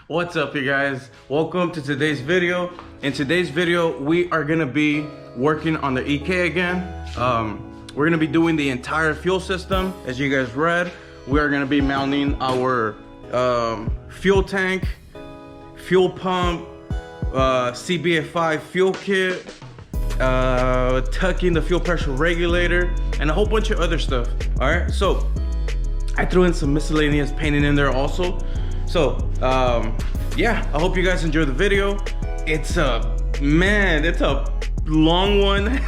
What's up, you guys? Welcome to today's video. In today's video, we are gonna be working on the EK again. We're gonna be doing the entire fuel system. As you guys read, we are gonna be mounting our fuel tank, fuel pump, CBFI fuel kit, tucking the fuel pressure regulator, and a whole bunch of other stuff. All right, so I threw in some miscellaneous painting in there also. So yeah, I hope you guys enjoy the video. It's a long one.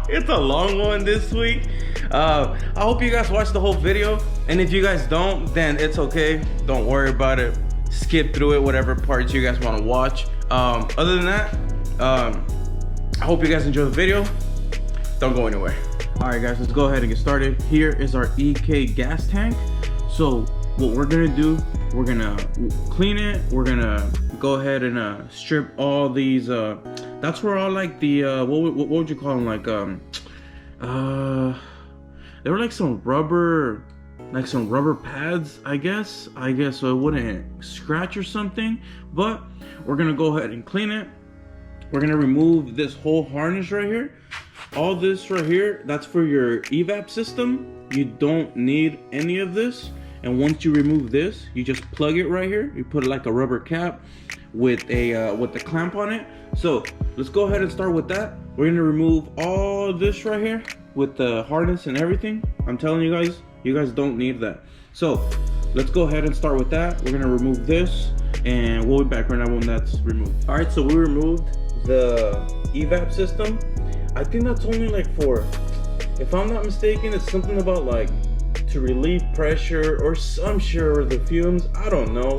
It's a long one this week. I hope you guys watch the whole video, and if you guys don't, then it's okay. Don't worry about it. Skip through it, whatever parts you guys want to watch. Other than that, I hope you guys enjoy the video. Don't go anywhere. All right, guys, let's go ahead and get started. Here is our EK gas tank. So what we're gonna do, we're gonna clean it. We're gonna go ahead and strip all these. That's where all like the what would you call them? Like they were like some rubber pads, I guess, so it wouldn't scratch or something. But we're gonna go ahead and clean it. We're gonna remove this whole harness right here. All this right here, that's for your evap system. You don't need any of this. And once you remove this, you just plug it right here. You put like a rubber cap with the clamp on it. So let's go ahead and start with that. We're gonna remove all this right here with the harness and everything. I'm telling you guys don't need that. So let's go ahead and start with that. We're gonna remove this, and we'll be back right now when that's removed. All right, so we removed the evap system. I think that's only like for, if I'm not mistaken, it's something about like to relieve pressure or some sure, or the fumes. I don't know.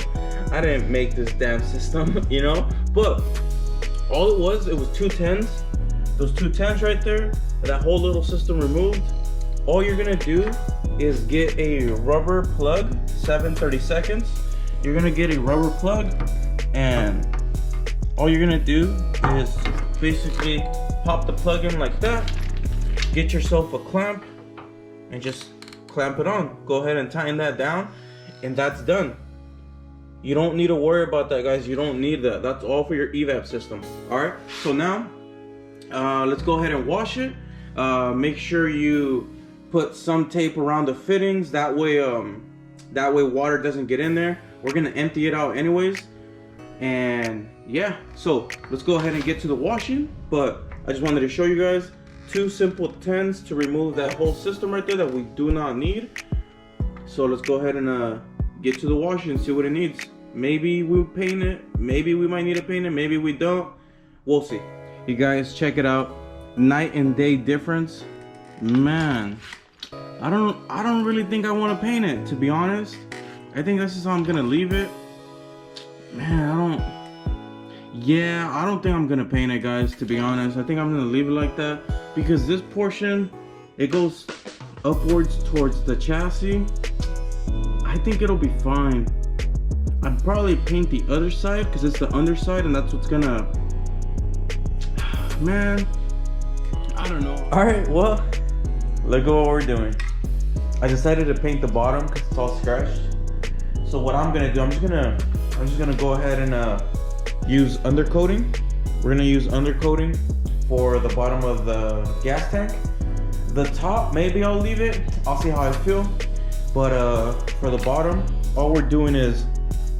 I didn't make this damn system, you know. But all it was 210s. Those 210s right there, that whole little system removed. All you're gonna do is get a rubber plug, 7/32. You're gonna get a rubber plug, and all you're gonna do is basically pop the plug in like that. Get yourself a clamp and just clamp it on. Go ahead and tighten that down, and that's done. You don't need to worry about that, guys. You don't need that. That's all for your evap system. All right, so now let's go ahead and wash it. Make sure you put some tape around the fittings, that way water doesn't get in there. We're gonna empty it out anyways. And yeah, so let's go ahead and get to the washing. But I just wanted to show you guys 2 simple 10s to remove that whole system right there that we do not need. So let's go ahead and get to the washing and see what it needs. Maybe we'll paint it, maybe we might need to paint it, maybe we don't. We'll see. You guys check it out. Night and day difference. Man, I don't really think I want to paint it, to be honest. I think this is how I'm gonna leave it. Man, I don't think I'm gonna paint it, guys, to be honest. I think I'm gonna leave it like that, because this portion, it goes upwards towards the chassis. I think it'll be fine. I'd probably paint the other side because it's the underside, and that's what's gonna, man, I don't know. All right, well, look at what we're doing. I decided to paint the bottom because it's all scratched. So what I'm gonna do, I'm just gonna go ahead and use undercoating. We're gonna use undercoating for the bottom of the gas tank. The top, maybe I'll leave it. I'll see how I feel. But for the bottom, all we're doing is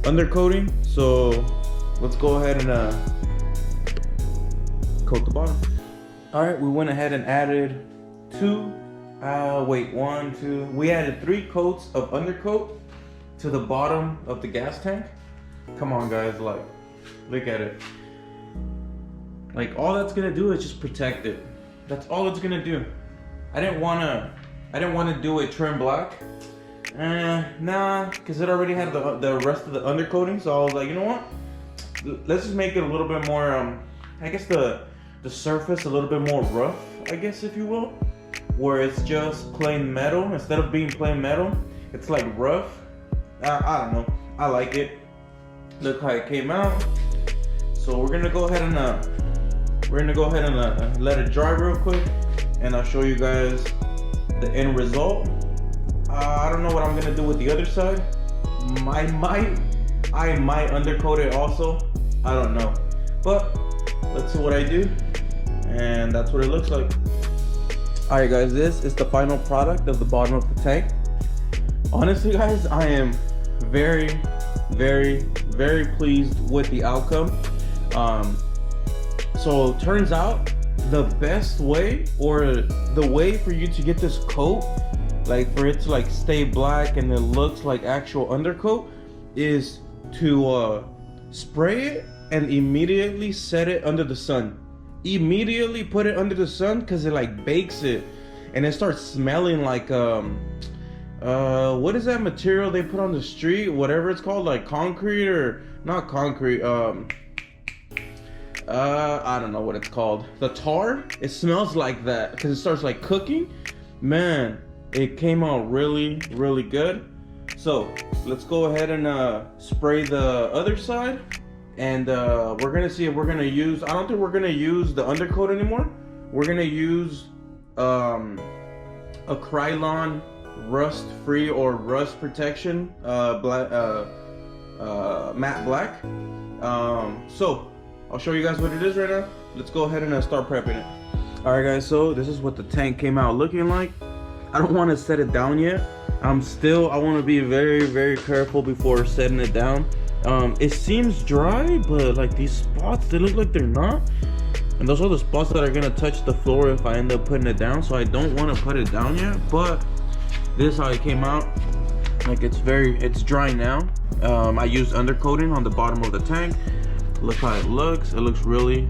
undercoating. So let's go ahead and coat the bottom. All right, we went ahead and added we added 3 coats of undercoat to the bottom of the gas tank. Come on, guys, like, look at it. Like, all that's gonna do is just protect it. That's all it's gonna do. I didn't wanna do a trim black. Nah, because it already had the rest of the undercoating. So I was like, you know what? Let's just make it a little bit more, I guess the surface a little bit more rough, I guess, if you will. Where it's just plain metal. Instead of being plain metal, it's like rough. I don't know. I like it. Look how it came out. So we're gonna go ahead and let it dry real quick, and I'll show you guys the end result. I don't know what I'm gonna do with the other side. I I might undercoat it also, I don't know, but let's see what I do. And that's what it looks like. All right guys, this is the final product of the bottom of the tank. Honestly guys, I am very pleased with the outcome. So it turns out the best way, or the way for you to get this coat, like for it to like stay black and it looks like actual undercoat, is to spray it and immediately set it under the sun. Immediately put it under the sun, because it like bakes it and it starts smelling like what is that material they put on the street, whatever it's called, like concrete, or not concrete, I don't know what it's called, the tar. It smells like that because it starts like cooking. Man, it came out really good. So let's go ahead and spray the other side, and we're gonna see if we're gonna use, I don't think we're gonna use the undercoat anymore. We're gonna use a Krylon rust free or rust protection black, matte black. So I'll show you guys what it is right now. Let's go ahead and start prepping it. All right guys, so this is what the tank came out looking like. I don't want to set it down yet. I want to be very careful before setting it down. It seems dry, but like these spots, they look like they're not. And those are the spots that are gonna touch the floor if I end up putting it down. So I don't want to put it down yet, but this is how it came out. Like it's dry now. I used undercoating on the bottom of the tank. Look how it looks. It looks really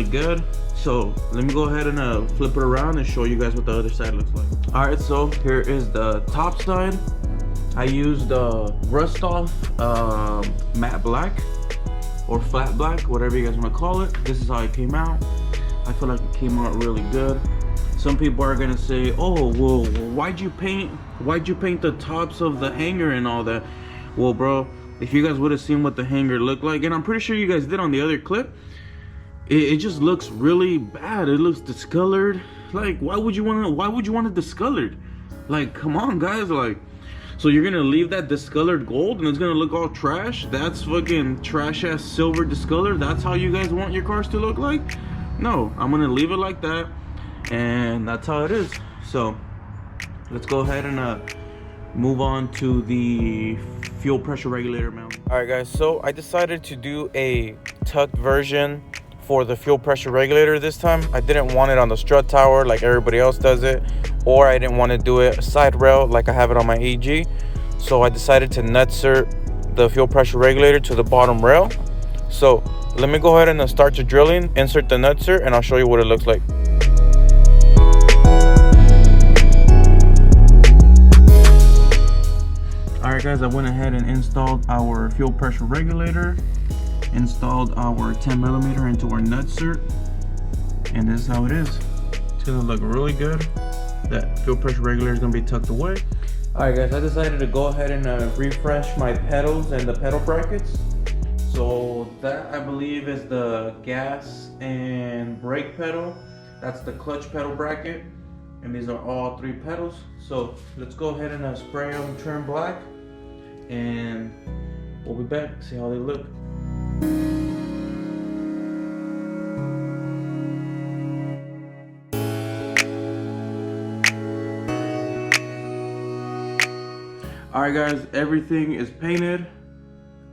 good. So let me go ahead and flip it around and show you guys what the other side looks like. All right, so here is the top side. I used rust off matte black or flat black, whatever you guys want to call it. This is how it came out. I feel like it came out really good. Some people are gonna say, oh well, why'd you paint the tops of the hanger and all that? Well bro, if you guys would have seen what the hanger looked like, and I'm pretty sure you guys did on the other clip, it just looks really bad. It looks discolored. Like why would you want it discolored? Like come on guys, like, so you're gonna leave that discolored gold and it's gonna look all trash? That's fucking trash ass silver discolored? That's how you guys want your cars to look like? No, I'm gonna leave it like that, and that's how it is. So let's go ahead and move on to the fuel pressure regulator mount. All right guys, so I decided to do a tucked version for the fuel pressure regulator this time. I didn't want it on the strut tower like everybody else does it, or I didn't want to do it side rail like I have it on my EG. So I decided to nutsert the fuel pressure regulator to the bottom rail. So let me go ahead and start to drilling, insert the nutsert, and I'll show you what it looks like. Alright guys, I went ahead and installed our fuel pressure regulator, installed our 10mm into our nutsert, and this is how it is. It's gonna look really good. That fuel pressure regulator is gonna be tucked away. Alright guys, I decided to go ahead and refresh my pedals and the pedal brackets. So that I believe is the gas and brake pedal. That's the clutch pedal bracket. And these are all 3 pedals. So let's go ahead and spray them trim black, and we'll be back, see how they look. Alright guys, everything is painted.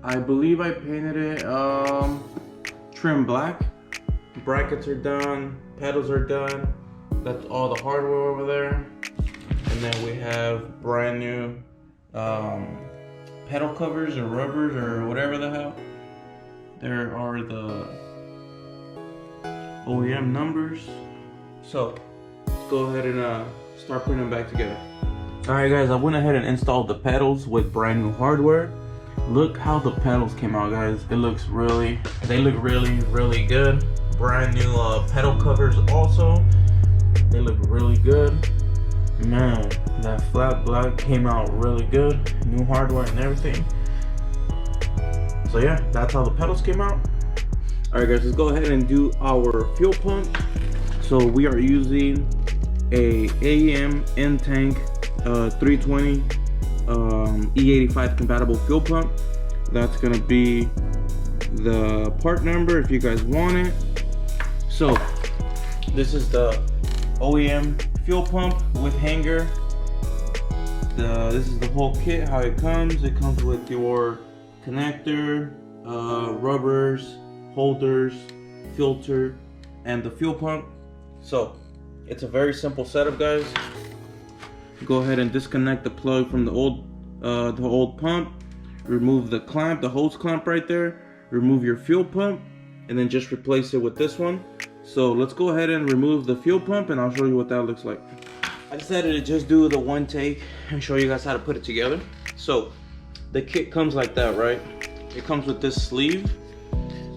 I believe I painted it trim black. Brackets are done, pedals are done. That's all the hardware over there. And then we have brand new pedal covers or rubbers or whatever the hell. There are the OEM numbers. So let's go ahead and start putting them back together. Alright guys, I went ahead and installed the pedals with brand new hardware. Look how the pedals came out guys. They look really good. Brand new pedal covers also. They look really good. Man, that flat black came out really good. New hardware and everything. So yeah, that's how the pedals came out. Alright guys, let's go ahead and do our fuel pump. So we are using a AEM N-Tank 320 E85 compatible fuel pump. That's gonna be the part number if you guys want it. So this is the OEM fuel pump with hanger. This is the whole kit, how it comes. It comes with your connector, rubbers, holders, filter, and the fuel pump. So it's a very simple setup, guys. Go ahead and disconnect the plug from the old pump. Remove the clamp, the hose clamp right there. Remove your fuel pump, and then just replace it with this one. So let's go ahead and remove the fuel pump, and I'll show you what that looks like. I decided to just do the one take and show you guys how to put it together. So the kit comes like that, right? It comes with this sleeve.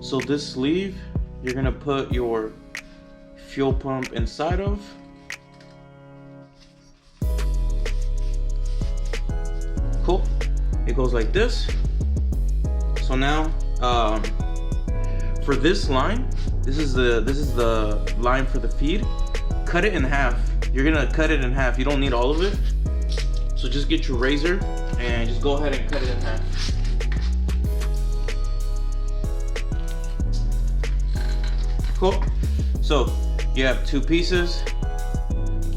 So this sleeve, you're gonna put your fuel pump inside of. Cool. It goes like this. So now, for this line, this is the line for the feed. Cut it in half. You're gonna cut it in half. You don't need all of it. So just get your razor and just go ahead and cut it in half. Cool. So you have two pieces.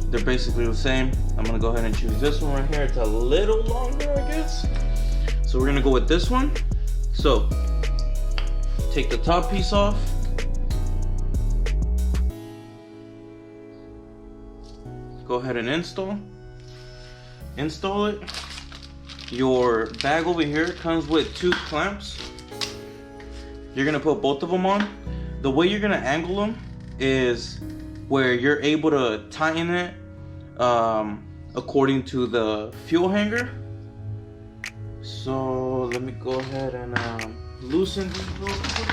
They're basically the same. I'm gonna go ahead and choose this one right here. It's a little longer, I guess. So we're gonna go with this one. So take the top piece off. Go ahead and install it. Your bag over here comes with two clamps. You're gonna put both of them on. The way you're gonna angle them is where you're able to tighten it according to the fuel hanger. So let me go ahead and loosen this real quick.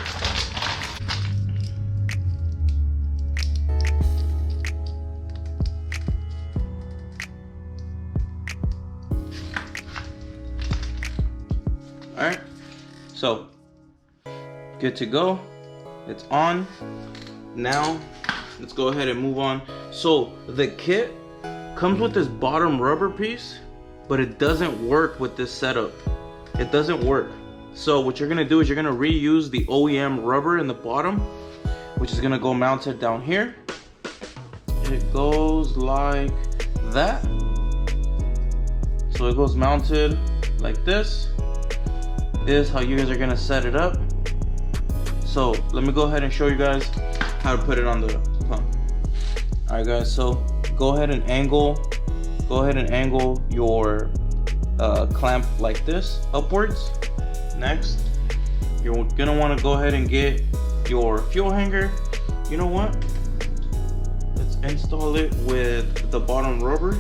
Alright, so good to go. It's on. Now let's go ahead and move on. So the kit comes with this bottom rubber piece, but it doesn't work with this setup. It doesn't work. So what you're gonna do is you're gonna reuse the OEM rubber in the bottom, which is gonna go mounted down here. It goes like that. So it goes mounted like this. This is how you guys are gonna set it up. So let me go ahead and show you guys how to put it on the pump. All right, guys. So go ahead and angle your clamp like this upwards. Next, you're gonna want to go ahead and get your fuel hanger. You know what? Let's install it with the bottom rubber,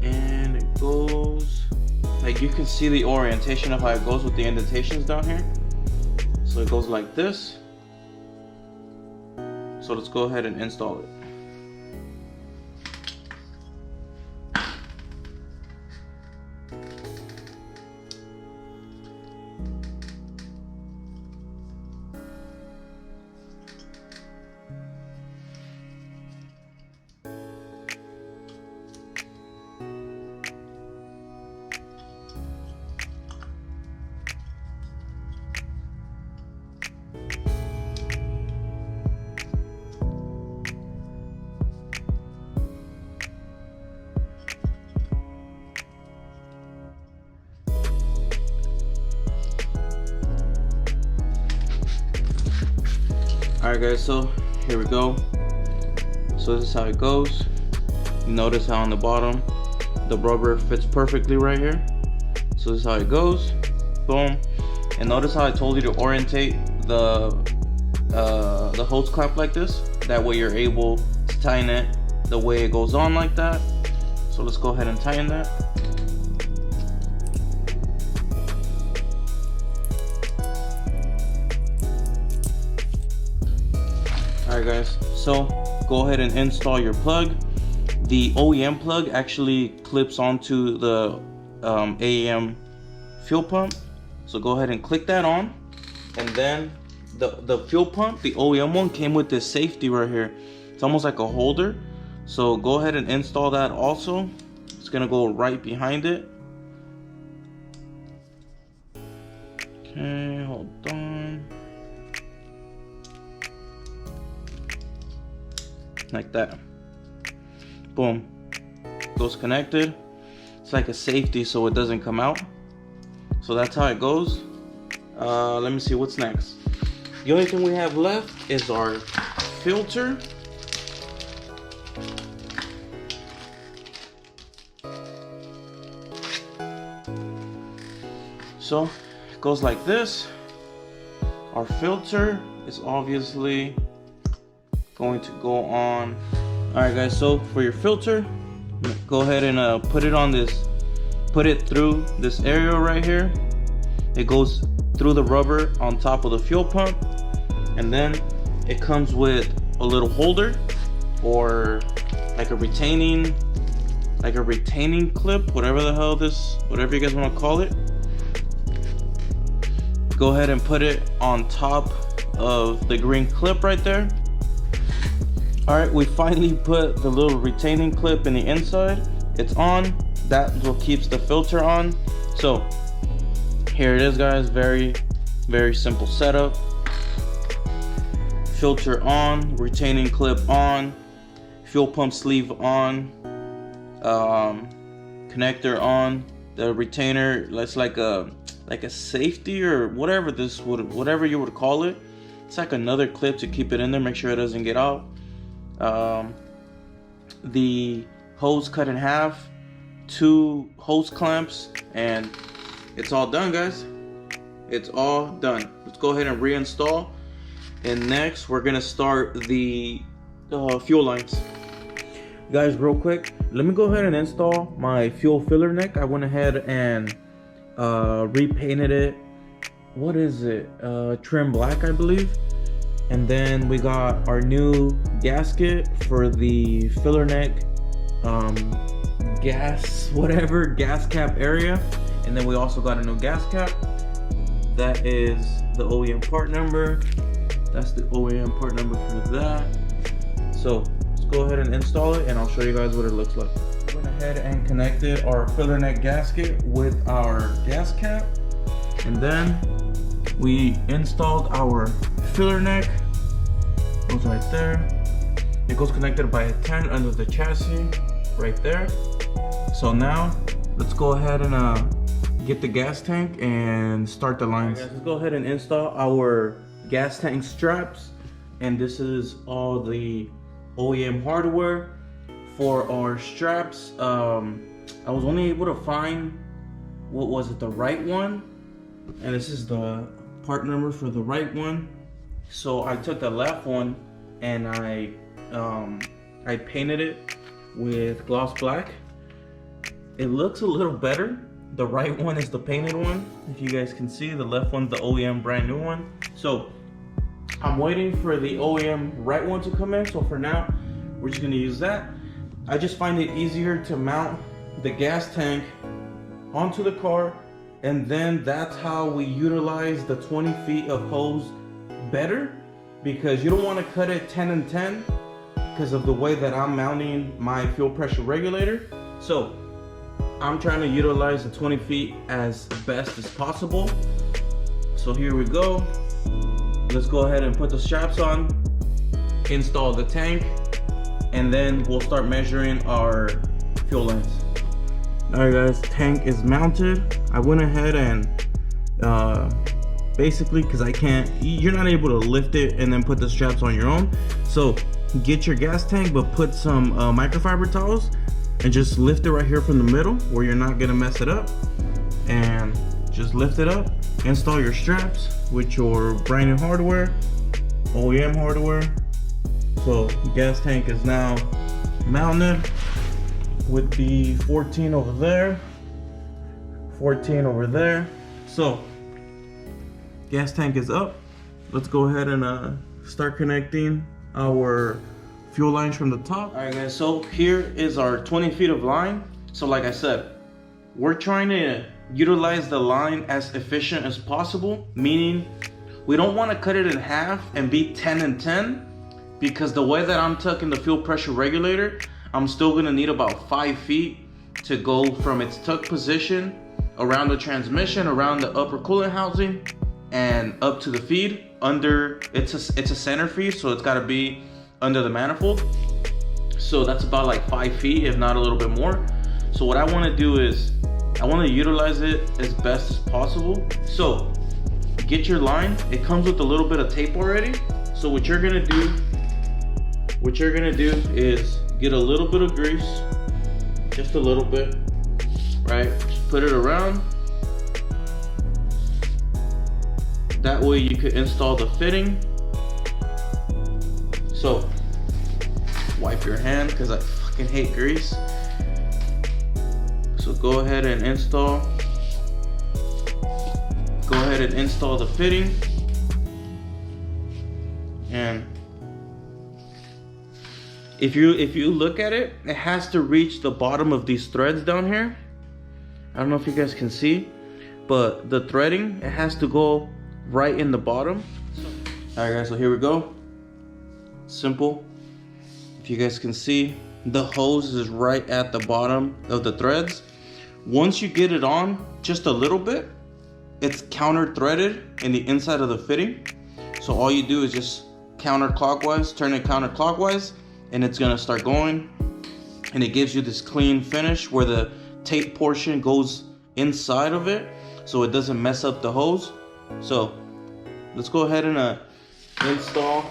and it goes like, you can see the orientation of how it goes with the indentations down here. So it goes like this. So let's go ahead and install it. Alright guys, so here we go. So this is how it goes. You notice how on the bottom the rubber fits perfectly right here. So this is how it goes. Boom. And notice how I told you to orientate the hose clamp like this. That way you're able to tighten it the way it goes on like that. So let's go ahead and tighten that. Alright guys, so go ahead and install your plug. The OEM plug actually clips onto the AEM fuel pump. So go ahead and click that on. And then the fuel pump, the OEM one, came with this safety right here. It's almost like a holder. So go ahead and install that also. It's gonna go right behind it. Okay, hold on. Like that. Boom. Goes connected. It's like a safety so it doesn't come out. So that's how it goes. Let me see what's next. The only thing we have left is our filter. So it goes like this. Our filter is obviously going to go on. Alright guys, so for your filter, go ahead and put it through this area right here. It goes through the rubber on top of the fuel pump, and then it comes with a little holder or like a retaining clip, whatever you guys want to call it. Go ahead and put it on top of the green clip right there. Alright, we finally put the little retaining clip in the inside. It's on. That's what keeps the filter on. So here it is, guys. Very, very simple setup. Filter on, retaining clip on, fuel pump sleeve on, connector on. The retainer, that's like a safety or whatever you would call it. It's like another clip to keep it in there, make sure it doesn't get out. The hose cut in half, 2 hose clamps, and it's all done, guys. It's all done. Let's go ahead and reinstall, and next we're gonna start the fuel lines. Guys, real quick, let me go ahead and install my fuel filler neck. I went ahead and repainted it. What is it? Trim black, I believe. And then we got our new gasket for the filler neck gas cap area. And then we also got a new gas cap. That is the OEM part number. That's the OEM part number for that. So let's go ahead and install it, and I'll show you guys what it looks like. Went ahead and connected our filler neck gasket with our gas cap, and then we installed our filler neck. Goes right there. It goes connected by a 10 under the chassis right there. So now let's go ahead and get the gas tank and start the lines. Right, guys, let's go ahead and install our gas tank straps, and this is all the OEM hardware for our straps. I was only able to find, the right one, and this is the part number for the right one. So I took the left one and I painted it with gloss black. It looks a little better. The right one is the painted one. If you guys can see, the left one's the OEM brand new one. So I'm waiting for the OEM right one to come in. So for now, we're just gonna use that. I just find it easier to mount the gas tank onto the car, and then that's how we utilize the 20 feet of hose better, because you don't want to cut it 10 and 10 because of the way that I'm mounting my fuel pressure regulator. So I'm trying to utilize the 20 feet as best as possible. So here we go. Let's go ahead and put the straps on, install the tank, and then we'll start measuring our fuel lines. Alright guys, tank is mounted. I went ahead and basically, because you're not able to lift it and then put the straps on your own. So get your gas tank, but put some microfiber towels and just lift it right here from the middle where you're not gonna mess it up. And just lift it up, install your straps with your brand new hardware, OEM hardware. So gas tank is now mounted with the 14 over there, 14 over there. So gas tank is up. Let's go ahead and start connecting our fuel lines from the top. All right guys, so here is our 20 feet of line. So like I said, we're trying to utilize the line as efficient as possible, meaning we don't want to cut it in half and be 10 and 10, because the way that I'm tucking the fuel pressure regulator, I'm still gonna need about 5 feet to go from its tuck position around the transmission, around the upper coolant housing, and up to the feed. Under, it's a center feed, so it's got to be under the manifold. So that's about like 5 feet, if not a little bit more. So what I want to do is I want to utilize it as best as possible. So get your line. It comes with a little bit of tape already. So what you're gonna do is get a little bit of grease, just a little bit, right? Just put it around. That way you could install the fitting. So wipe your hand, because I fucking hate grease. So go ahead and install. Go ahead and install the fitting. And if you look at it, it has to reach the bottom of these threads down here. I don't know if you guys can see, but the threading, it has to go right in the bottom. Alright guys, so here we go. Simple. If you guys can see, the hose is right at the bottom of the threads. Once you get it on just a little bit, it's counter threaded in the inside of the fitting. So all you do is just counterclockwise, turn it counterclockwise, and it's gonna start going. And it gives you this clean finish where the tape portion goes inside of it, so it doesn't mess up the hose. So let's go ahead and install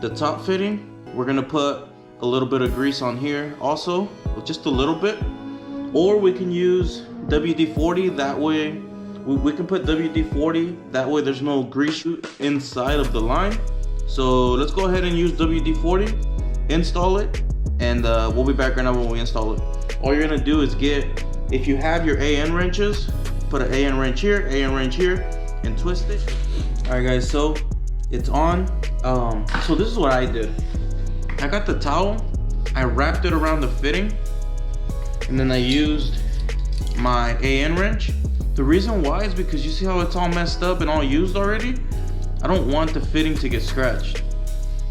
the top fitting. We're gonna put a little bit of grease on here also, just a little bit, or we can use WD-40. That way we can put WD-40, that way there's no grease inside of the line. So let's go ahead and use WD-40, install it, and we'll be back right now when we install it. All you're gonna do is get, if you have your AN wrenches, put an AN wrench here, and twist it. All right guys, so it's on. So this is what I did. I got the towel, I wrapped it around the fitting, and then I used my AN wrench. The reason why is because you see how it's all messed up and all used already? I don't want the fitting to get scratched.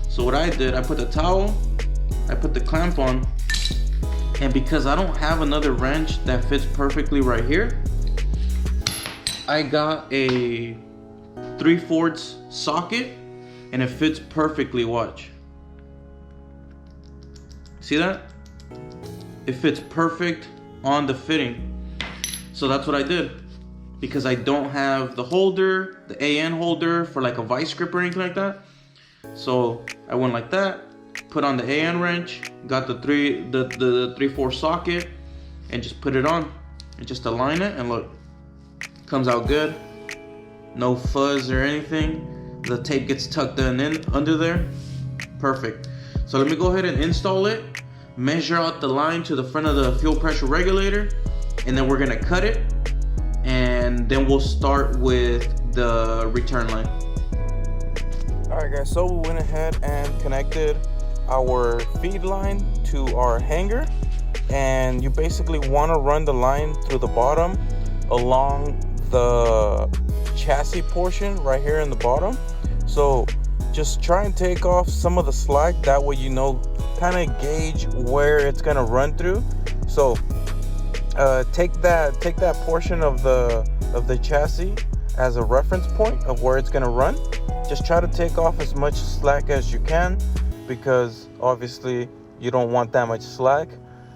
So what I did, I put the towel, I put the clamp on, and because I don't have another wrench that fits perfectly right here, I got a 3/4 socket, and it fits perfectly, watch. See that? It fits perfect on the fitting. So that's what I did. Because I don't have the holder, the AN holder for like a vice grip or anything like that. So I went like that, put on the AN wrench, got the 3/4 socket, and just put it on. And just align it, and look, comes out good. No fuzz or anything. The tape gets tucked in under there. Perfect. So let me go ahead and install it, measure out the line to the front of the fuel pressure regulator, and then we're gonna cut it, and then we'll start with the return line. All right guys, so we went ahead and connected our feed line to our hanger, and you basically want to run the line through the bottom along the chassis portion right here in the bottom. So just try and take off some of the slack, that way you know, kind of gauge where it's gonna run through. So take that portion of the chassis as a reference point of where it's gonna run. Just try to take off as much slack as you can, because obviously you don't want that much slack.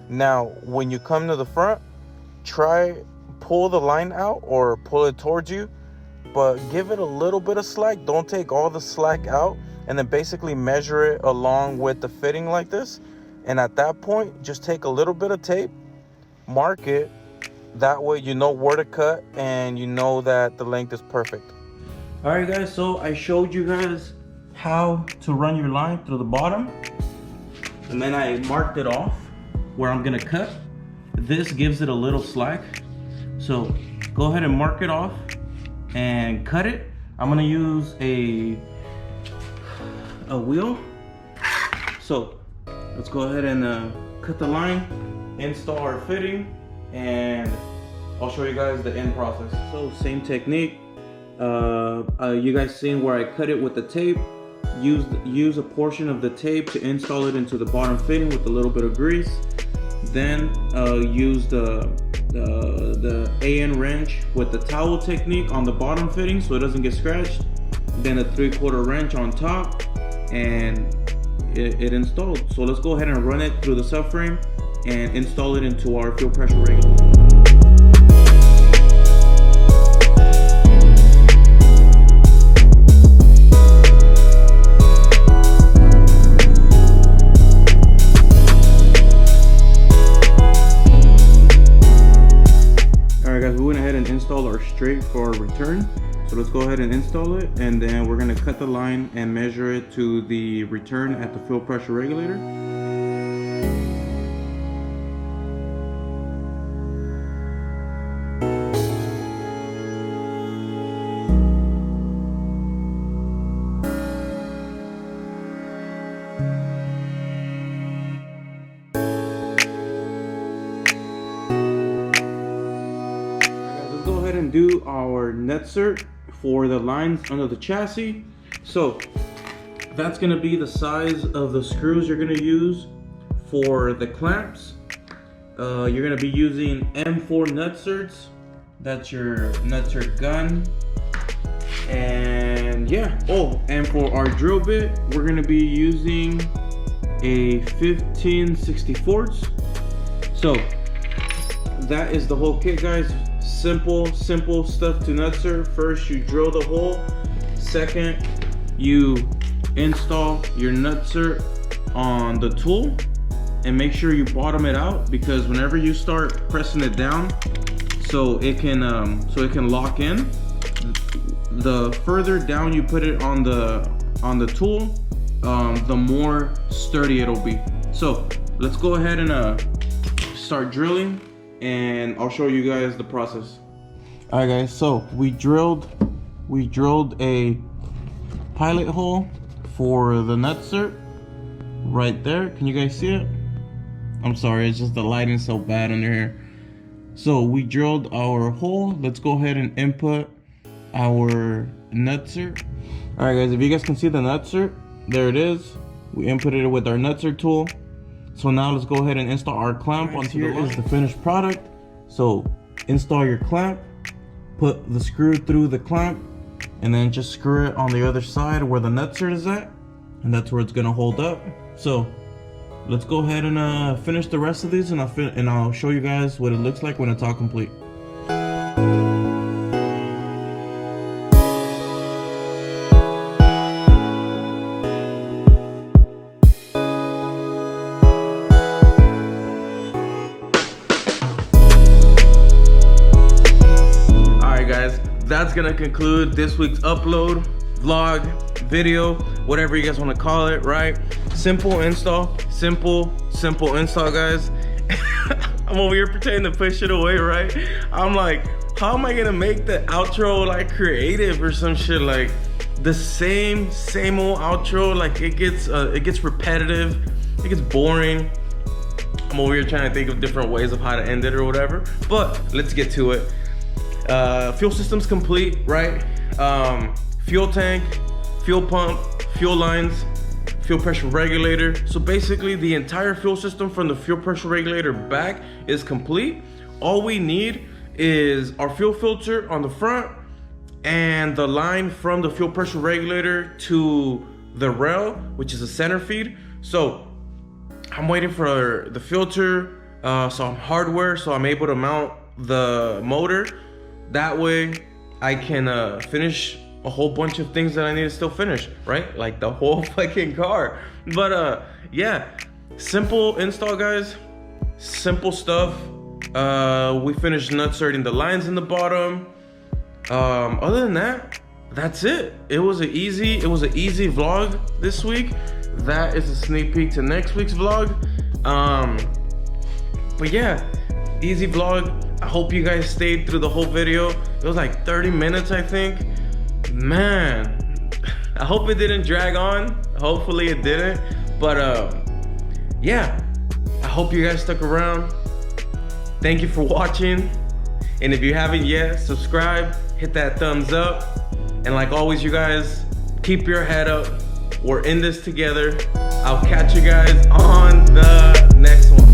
Now when you come to the front, try pull the line out or pull it towards you, but give it a little bit of slack. Don't take all the slack out, and then basically measure it along with the fitting like this. And at that point, just take a little bit of tape, mark it, that way you know where to cut and you know that the length is perfect. All right guys, so I showed you guys how to run your line through the bottom, and then I marked it off where I'm gonna cut. This gives it a little slack, so go ahead and mark it off and cut it. I'm gonna use a wheel. So let's go ahead and cut the line, install our fitting, and I'll show you guys the end process. So same technique. You guys seen where I cut it with the tape. Use a portion of the tape to install it into the bottom fitting with a little bit of grease. Then use the the AN wrench with the towel technique on the bottom fitting so it doesn't get scratched. Then a 3/4 wrench on top, and it installed. So let's go ahead and run it through the subframe and install it into our fuel pressure regulator. Install our straight for our return. So let's go ahead and install it, and then we're going to cut the line and measure it to the return at the fuel pressure regulator. And do our nutsert for the lines under the chassis. So that's going to be the size of the screws you're going to use for the clamps. You're going to be using M4 nutserts. That's your nutsert gun. And yeah, and for our drill bit, we're going to be using a 15/64. So that is the whole kit, guys. Simple stuff to nutsert. First, you drill the hole. Second, you install your nutsert on the tool, and make sure you bottom it out, because whenever you start pressing it down, so it can lock in. The further down you put it on the tool, the more sturdy it'll be. So let's go ahead and start drilling, and I'll show you guys the process. All right, guys, so we drilled a pilot hole for the nutsert right there. Can you guys see it? I'm sorry, it's just the lighting's so bad under here. So we drilled our hole. Let's go ahead and input our nutsert. All right, guys, if you guys can see the nutsert, there it is. We inputted it with our nutsert tool. So now let's go ahead and install our clamp onto the line. Here is the finished product. So install your clamp, put the screw through the clamp, and then just screw it on the other side where the nutsert is at, and that's where it's gonna hold up. So let's go ahead and finish the rest of these, and I'll show you guys what it looks like when it's all complete. That's gonna conclude this week's upload, vlog, video, whatever you guys want to call it, right? Simple install, simple install, guys. I'm over here pretending to push it away, right? I'm like, how am I gonna make the outro like creative or some shit? Like the same old outro, like it gets repetitive, it gets boring. I'm over here trying to think of different ways of how to end it or whatever, but let's get to it. Fuel system's complete, right? Fuel tank, fuel pump, fuel lines, fuel pressure regulator. So basically the entire fuel system from the fuel pressure regulator back is complete. All we need is our fuel filter on the front and the line from the fuel pressure regulator to the rail, which is a center feed. So I'm waiting for the filter, so I'm hardware, so I'm able to mount the motor. That way I can finish a whole bunch of things that I need to still finish, right? Like the whole fucking car. But yeah, simple install, guys. Simple stuff. We finished nutserting the lines in the bottom. Other than that, that's it. It was an easy vlog this week. That is a sneak peek to next week's vlog. But yeah, easy vlog. I hope you guys stayed through the whole video. It was like 30 minutes, I think. Man, I hope it didn't drag on. Hopefully it didn't. But yeah, I hope you guys stuck around. Thank you for watching. And if you haven't yet, subscribe, hit that thumbs up. And like always, you guys, keep your head up. We're in this together. I'll catch you guys on the next one.